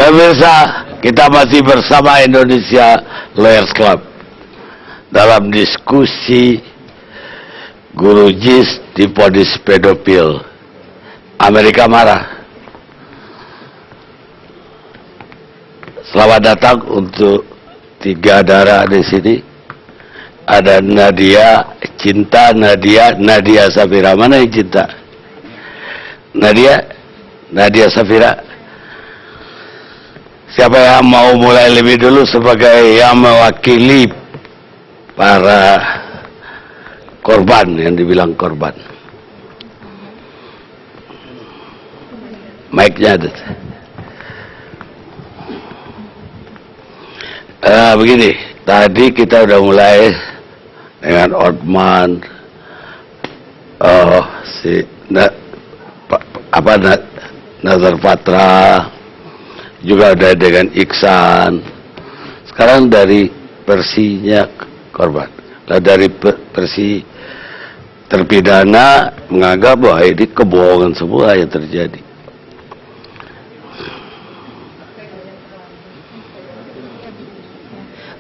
Pemirsa, kita masih bersama Indonesia Lawyers Club dalam diskusi Guru JIS divonis pedofil. Amerika marah. Selamat datang untuk 3 darah di sini. Ada Nadia, Cinta, Nadia Safira. Mana yang Cinta? Nadia Safira. Siapa yang mau mulai lebih dulu sebagai yang mewakili para korban, yang dibilang korban? Mic-nya ada. Begini, tadi kita udah mulai dengan Otman, Nazar Patra, juga ada dengan Iksan. Sekarang dari versinya korban. Lah dari versi terpidana menganggap bahwa ini kebohongan semua yang terjadi.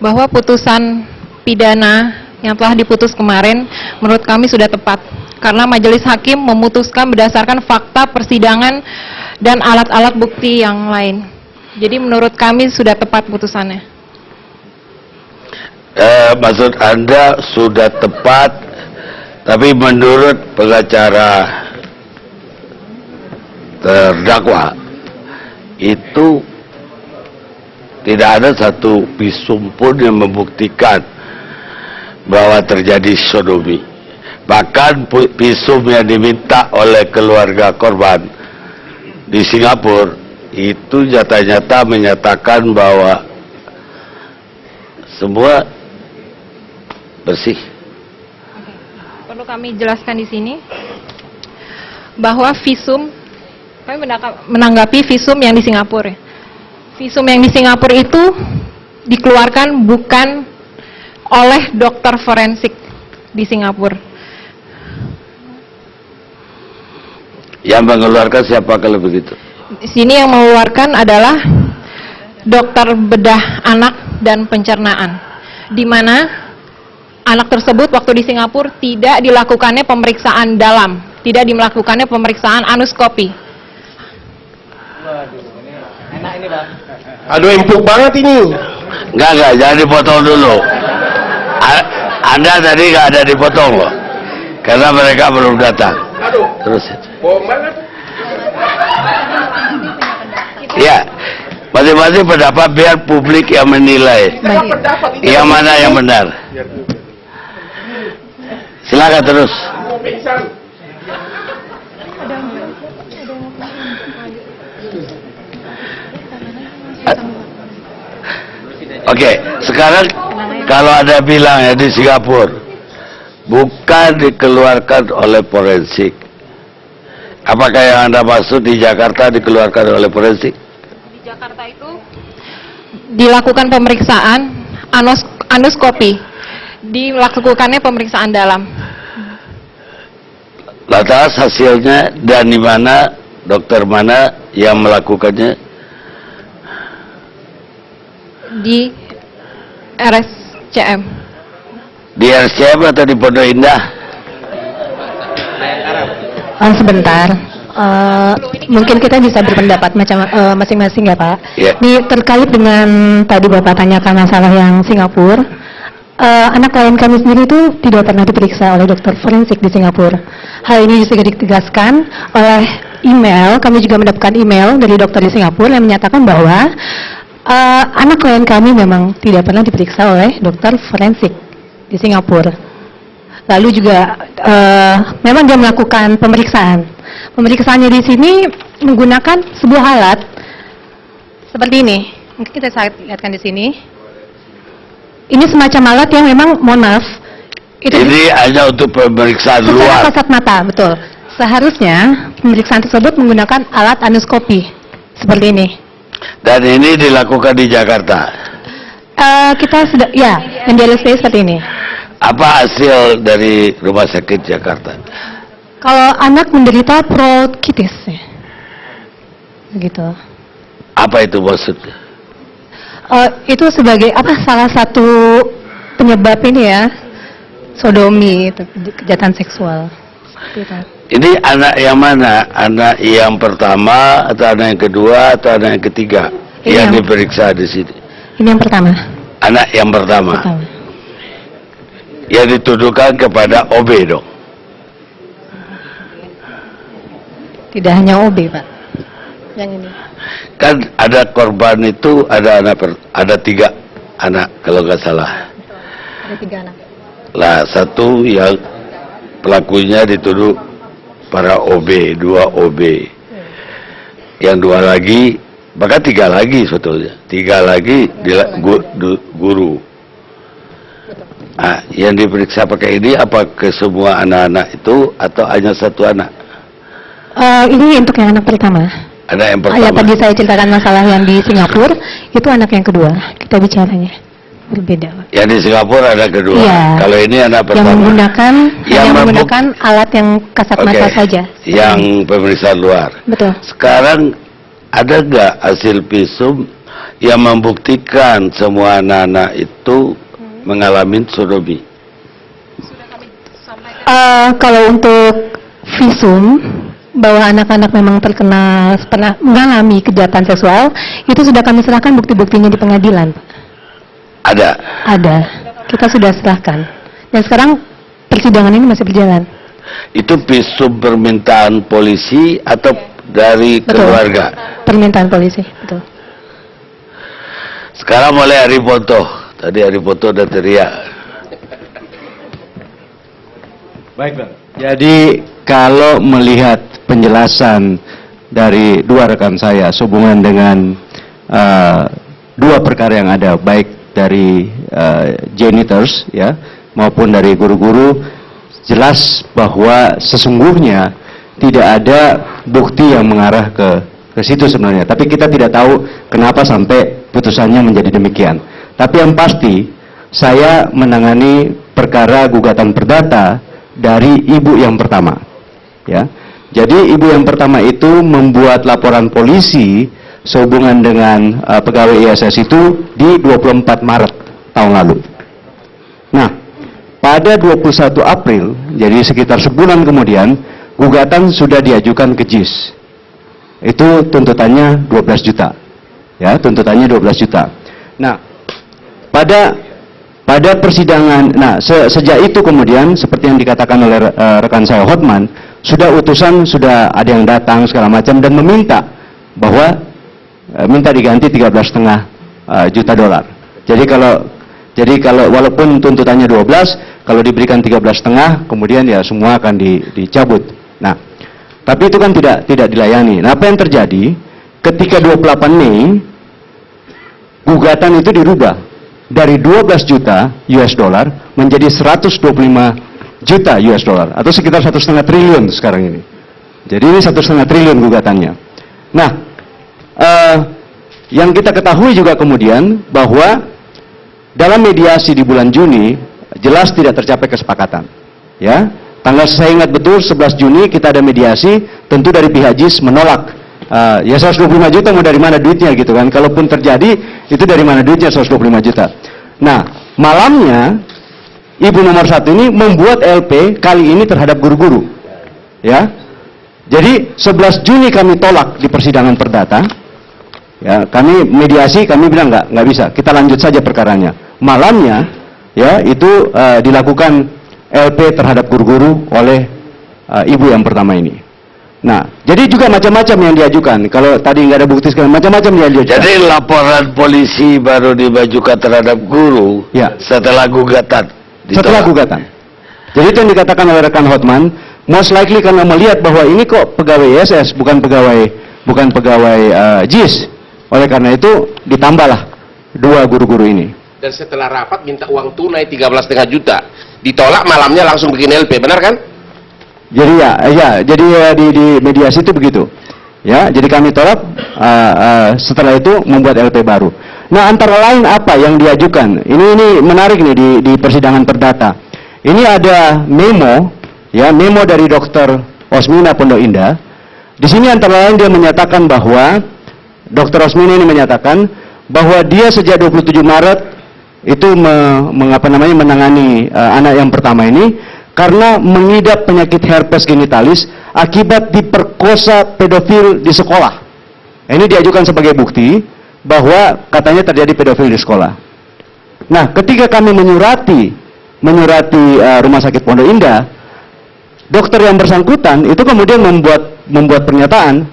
Bahwa putusan pidana yang telah diputus kemarin menurut kami sudah tepat. Karena majelis hakim memutuskan berdasarkan fakta persidangan dan alat-alat bukti yang lain. Jadi menurut kami sudah tepat putusannya. Maksud Anda sudah tepat, tapi menurut pengacara terdakwa itu tidak ada satu visum pun yang membuktikan bahwa terjadi sodomi. Bahkan visum yang diminta oleh keluarga korban di Singapura itu nyata-nyata menyatakan bahwa semua bersih. Perlu kami jelaskan di sini bahwa visum, kami menanggapi visum yang di Singapura. Visum yang di Singapura itu dikeluarkan bukan oleh dokter forensik di Singapura. Yang mengeluarkan siapa kalau begitu? Di sini yang mengeluarkan adalah dokter bedah anak dan pencernaan, di mana anak tersebut waktu di Singapura tidak dilakukannya pemeriksaan dalam, tidak dilakukannya pemeriksaan anuskopi. Enak ini, Bang. Aduh, empuk banget ini. Enggak, jangan dipotong dulu. Anda tadi nggak ada dipotong loh, karena mereka belum datang. Aduh, terus bohong banget. Ya, masing-masing pendapat biar publik yang menilai. Yang mana yang benar. Silakan terus. Oke, sekarang kalau ada bilang ya di Singapura bukan dikeluarkan oleh forensik, apakah yang Anda maksud di Jakarta dikeluarkan oleh forensik? Di Jakarta itu dilakukan pemeriksaan anuskopi, dilakukannya pemeriksaan dalam. Lantas hasilnya dan di mana, dokter mana yang melakukannya? Di RSCM. Di RSCM atau di Pondok Indah? Sebentar, mungkin kita bisa berpendapat masing-masing ya Pak. Yeah. Ini terkait dengan tadi Bapak tanyakan masalah yang Singapura. Anak klien kami sendiri itu tidak pernah diperiksa oleh dokter forensik di Singapura. Hal ini juga ditegaskan oleh email. Kami juga mendapatkan email dari dokter di Singapura yang menyatakan bahwa anak klien kami memang tidak pernah diperiksa oleh dokter forensik di Singapura. Lalu juga memang dia melakukan pemeriksaan. Pemeriksaannya di sini menggunakan sebuah alat seperti ini. Mungkin kita lihatkan di sini. Ini semacam alat yang memang, mohon maaf, itu ini hanya untuk pemeriksaan luar. Kasat mata, betul. Seharusnya pemeriksaan tersebut menggunakan alat anuskopi seperti ini. Dan ini dilakukan di Jakarta. Kita sudah, ya, yang di LSP seperti ini. Apa hasil dari rumah sakit Jakarta? Kalau anak menderita bronkitis, ya. Begitu. Apa itu maksudnya? Itu sebagai salah satu penyebab ini ya, sodomi, itu, kejahatan seksual. Gitu. Ini anak yang mana? Anak yang pertama atau anak yang kedua atau anak yang ketiga yang diperiksa di sini? Ini yang pertama. Anak yang pertama. Yang dituduhkan kepada OB dong. Tidak hanya OB, Pak. Yang ini. Kan ada korban itu ada ada 3 anak kalau nggak salah. Ada 3 anak. Lah satu yang pelakunya dituduh para OB, 2 OB. Yang 2 lagi, bahkan 3 lagi sebetulnya. 3 lagi guru. Nah, yang diperiksa pakai ini apa ke semua anak-anak itu atau hanya 1 anak? Ini untuk yang anak pertama. Anak yang pertama. Ya, tadi saya ceritakan masalah yang di Singapura, itu anak yang kedua. Kita bicaranya berbeda, Pak. Yang di Singapura ada kedua. Iya. Kalau ini anak pertama. Yang menggunakan alat yang kasat mata saja. Yang pemeriksaan luar. Betul. Sekarang ada nggak hasil visum yang membuktikan semua anak-anak itu mengalami sodomi? Kalau untuk visum bahwa anak-anak memang pernah mengalami kejahatan seksual, itu sudah kami serahkan bukti-buktinya di pengadilan, Pak. Ada. Kita sudah serahkan. Dan sekarang persidangan ini masih berjalan. Itu visum permintaan polisi atau dari keluarga? Permintaan polisi, betul. Sekarang mulai Arifoto. Tadi Arifoto udah teriak. Baik, Bang. Jadi kalau melihat penjelasan dari 2 rekan saya sehubungan dengan 2 perkara yang ada, baik dari janitors ya maupun dari guru-guru, jelas bahwa sesungguhnya tidak ada bukti yang mengarah ke situ sebenarnya. Tapi kita tidak tahu kenapa sampai putusannya menjadi demikian. Tapi yang pasti saya menangani perkara gugatan perdata dari ibu yang pertama. Ya. Jadi ibu yang pertama itu membuat laporan polisi sehubungan dengan pegawai ISS itu di 24 Maret tahun lalu. Nah, pada 21 April, jadi sekitar sebulan kemudian, gugatan sudah diajukan ke JIS. Itu tuntutannya 12 juta. Ya, tuntutannya 12 juta. Nah, pada persidangan, sejak itu kemudian seperti yang dikatakan oleh rekan saya Hotman, utusan sudah ada yang datang segala macam dan meminta bahwa minta diganti 13,5 juta dolar. Jadi kalau walaupun tuntutannya 12, kalau diberikan 13,5 kemudian ya semua akan dicabut. Nah, tapi itu kan tidak dilayani. Nah, apa yang terjadi ketika 28 Mei gugatan itu dirubah dari 12 juta US dollar menjadi 125 juta US dollar atau sekitar 1,5 triliun sekarang ini. Jadi ini 1,5 triliun gugatannya. Nah, yang kita ketahui juga kemudian bahwa dalam mediasi di bulan Juni jelas tidak tercapai kesepakatan. Ya, saya ingat betul 11 Juni kita ada mediasi, tentu dari pihak JIS menolak. Ya 125 juta mau dari mana duitnya gitu kan? Kalaupun terjadi itu dari mana duitnya 125 juta. Nah, malamnya ibu nomor 1 ini membuat LP kali ini terhadap guru-guru. Ya. Jadi 11 Juni kami tolak di persidangan perdata. Ya, kami mediasi, kami bilang nggak bisa, kita lanjut saja perkaranya. Malamnya, ya itu dilakukan LP terhadap guru-guru oleh ibu yang pertama ini. Nah, jadi juga macam-macam yang diajukan. Kalau tadi nggak ada bukti segala macam-macam yang diajukan. Jadi laporan polisi baru dimajukan terhadap guru ya, setelah gugatan. Setelah gugatan. Jadi itu yang dikatakan oleh rekan Hotman, most likely karena melihat bahwa ini kok pegawai ISS bukan pegawai JIS. Oleh karena itu ditambahlah 2 guru-guru ini. Dan setelah rapat minta uang tunai 13,5 juta, ditolak malamnya langsung bikin LP, benar kan? Jadi jadi di mediasi itu begitu. Ya, jadi kami tolak, setelah itu membuat LP baru. Nah, antara lain apa yang diajukan? Ini menarik nih di persidangan perdata. Ini ada memo dari Dr. Osmina Pondok Indah. Di sini antara lain dia menyatakan bahwa Dr. Rosmini ini menyatakan bahwa dia sejak 27 Maret itu menangani anak yang pertama ini karena mengidap penyakit herpes genitalis akibat diperkosa pedofil di sekolah. Ini diajukan sebagai bukti bahwa katanya terjadi pedofil di sekolah. Nah, ketika kami menyurati Rumah Sakit Pondok Indah, dokter yang bersangkutan itu kemudian membuat pernyataan,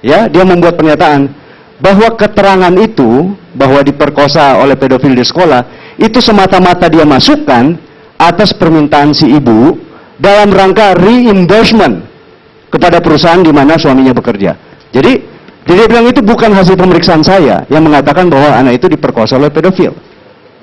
ya, dia membuat pernyataan bahwa keterangan itu bahwa diperkosa oleh pedofil di sekolah itu semata-mata dia masukkan atas permintaan si ibu dalam rangka reimbursement kepada perusahaan di mana suaminya bekerja. Jadi dia bilang itu bukan hasil pemeriksaan saya yang mengatakan bahwa anak itu diperkosa oleh pedofil.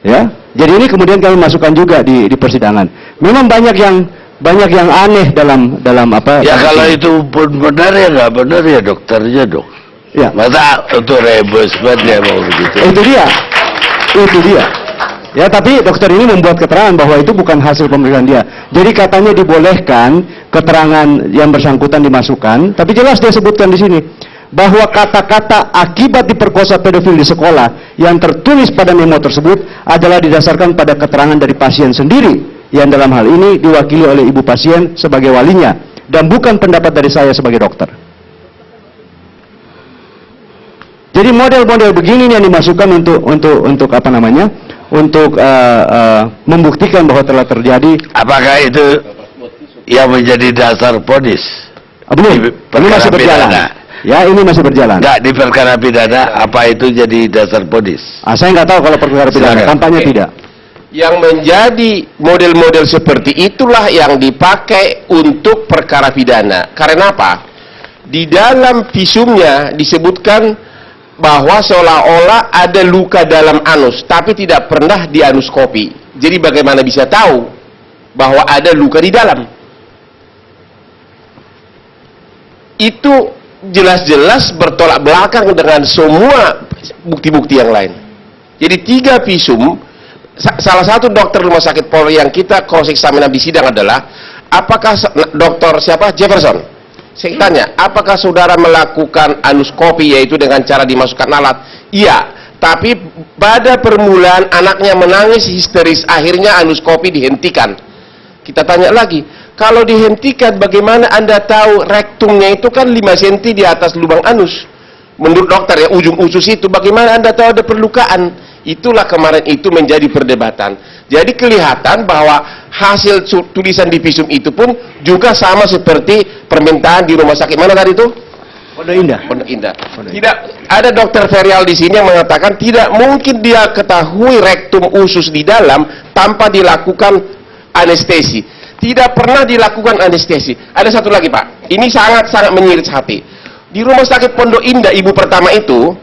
Ya, jadi ini kemudian kami masukkan juga di persidangan. Memang banyak yang aneh dalam apa? Ya kalau itu pun benar ya nggak benar ya dokternya dong. Ya. Masa untuk reimbursement dia mau begitu? Itu dia. Ya, tapi dokter ini membuat keterangan bahwa itu bukan hasil pemeriksaan dia. Jadi katanya dibolehkan keterangan yang bersangkutan dimasukkan, tapi jelas dia sebutkan di sini bahwa kata-kata akibat diperkosa pedofil di sekolah yang tertulis pada memo tersebut adalah didasarkan pada keterangan dari pasien sendiri yang dalam hal ini diwakili oleh ibu pasien sebagai walinya dan bukan pendapat dari saya sebagai dokter. Jadi model-model begini yang dimasukkan untuk apa namanya? Untuk membuktikan bahwa telah terjadi. Apakah itu yang menjadi dasar vonis? Belum. Ini masih berjalan. Ya, ini masih berjalan. Enggak, di perkara pidana apa itu jadi dasar vonis? Saya nggak tahu kalau perkara pidana, tampaknya tidak. Yang menjadi model-model seperti itulah yang dipakai untuk perkara pidana. Karena apa? Di dalam visumnya disebutkan bahwa seolah-olah ada luka dalam anus, tapi tidak pernah dianuskopi. Jadi bagaimana bisa tahu bahwa ada luka di dalam? Itu jelas-jelas bertolak belakang dengan semua bukti-bukti yang lain. Jadi 3 visum, salah satu dokter rumah sakit Polri yang kita cross examine di sidang adalah, apakah dokter siapa? Jefferson. Saya tanya, apakah saudara melakukan anuskopi, yaitu dengan cara dimasukkan alat? Iya, tapi pada permulaan anaknya menangis histeris, akhirnya anuskopi dihentikan. Kita tanya lagi, kalau dihentikan bagaimana Anda tahu rektumnya itu kan 5 cm di atas lubang anus? Menurut dokter ya, ujung usus itu, bagaimana Anda tahu ada perlukaan? Itulah kemarin itu menjadi perdebatan. Jadi kelihatan bahwa hasil tulisan di visum itu pun juga sama seperti permintaan di rumah sakit mana tadi itu? Pondok Indah. Pondok Indah. Tidak ada dokter Ferial di sini yang mengatakan tidak mungkin dia ketahui rektum usus di dalam tanpa dilakukan anestesi. Tidak pernah dilakukan anestesi. Ada satu lagi Pak, ini sangat-sangat menyirit hati. Di rumah sakit Pondok Indah ibu pertama itu,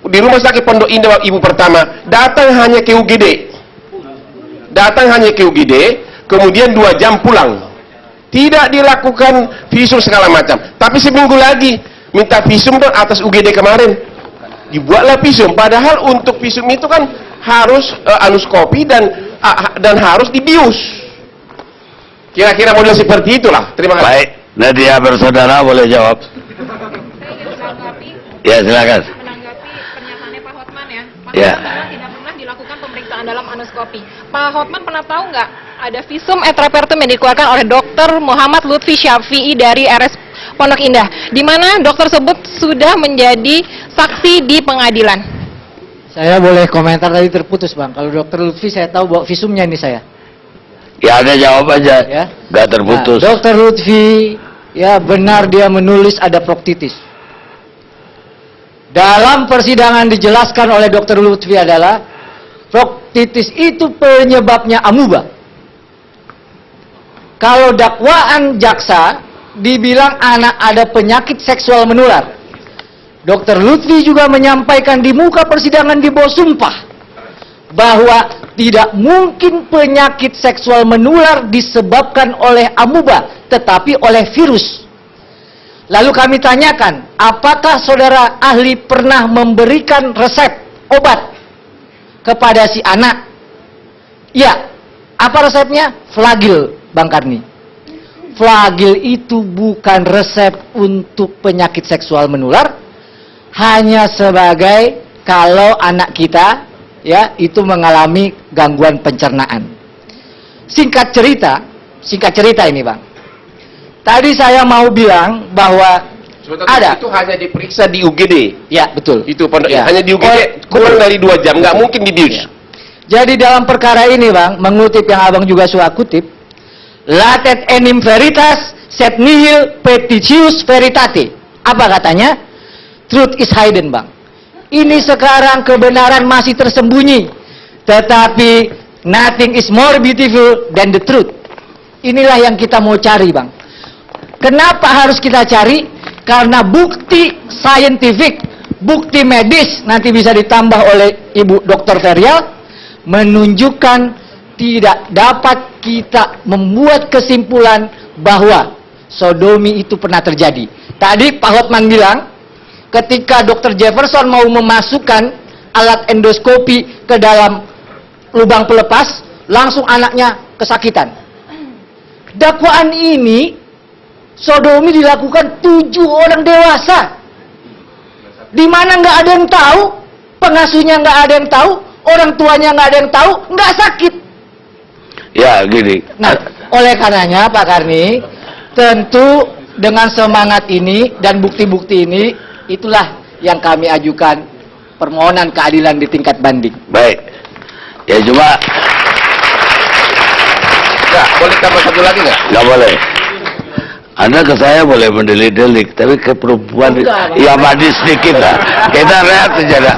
di rumah sakit Pondok Indah ibu pertama datang hanya ke UGD. Kemudian 2 jam pulang. Tidak dilakukan visum segala macam. Tapi seminggu lagi minta visum dong atas UGD kemarin. Dibuatlah visum. Padahal untuk visum itu kan harus anuskopi dan harus dibius. Kira-kira model seperti itulah. Terima kasih. Baik, Nadia bersaudara boleh jawab. Ya, silakan. Menanggapi pernyataannya Pak Hotman ya. Pak Ya. Hotman tidak pernah dilakukan pemeriksaan dalam anuskopi. Pak Hotman pernah tahu nggak ada visum et repertum yang dikeluarkan oleh Dr. Muhammad Lutfi Syafi'i dari RS Pondok Indah, di mana dokter tersebut sudah menjadi saksi di pengadilan? Saya boleh komentar, tadi terputus Bang. Kalau Dr. Lutfi saya tahu bawa visumnya ini saya. Ya, ada jawab aja. Ya. Nggak terputus. Nah, Dr. Lutfi ya benar dia menulis ada proktitis. Dalam persidangan dijelaskan oleh Dr. Lutfi adalah proktitis itu penyebabnya amuba. Kalau dakwaan jaksa dibilang anak ada penyakit seksual menular. Dr. Lutfi juga menyampaikan di muka persidangan di bawah sumpah bahwa tidak mungkin penyakit seksual menular disebabkan oleh amuba, tetapi oleh virus. Lalu kami tanyakan, apakah saudara ahli pernah memberikan resep obat kepada si anak? Ya, apa resepnya? Flagil, Bang Karni. Flagil itu bukan resep untuk penyakit seksual menular. hanya sebagai kalau anak kita ya itu mengalami gangguan pencernaan. Singkat cerita ini Bang. Tadi saya mau bilang bahwa ada. Itu hanya diperiksa di UGD. Ya, betul. Itu Ya. hanya di UGD kurang dari 2 jam, nggak mungkin di bius. Jadi dalam perkara ini Bang, mengutip yang Abang juga suka kutip, latet enim veritas sed nihil petitius veritate. Apa katanya? Truth is hidden Bang. Ini sekarang kebenaran masih tersembunyi, tetapi nothing is more beautiful than the truth. Inilah yang kita mau cari Bang. Kenapa harus kita cari? Karena bukti saintifik, bukti medis nanti bisa ditambah oleh Ibu Dr. Ferial menunjukkan tidak dapat kita membuat kesimpulan bahwa sodomi itu pernah terjadi. Tadi Pak Hotman bilang ketika Dr. Jefferson mau memasukkan alat endoskopi ke dalam lubang pelepas, langsung anaknya kesakitan. Dakwaan ini sodomi dilakukan 7 orang dewasa, di mana nggak ada yang tahu, pengasuhnya nggak ada yang tahu, orang tuanya nggak ada yang tahu, nggak sakit. Ya gini. Nah, oleh karenanya Pak Karni, tentu dengan semangat ini dan bukti-bukti ini, itulah yang kami ajukan permohonan keadilan di tingkat banding. Baik. Ya cuma Nggak, boleh tambah satu lagi nggak? nggak boleh. Anda ke saya boleh mendelik-delik, tapi ke perempuan Bukan. ya mandi sedikit lah. Kita lihat saja dah.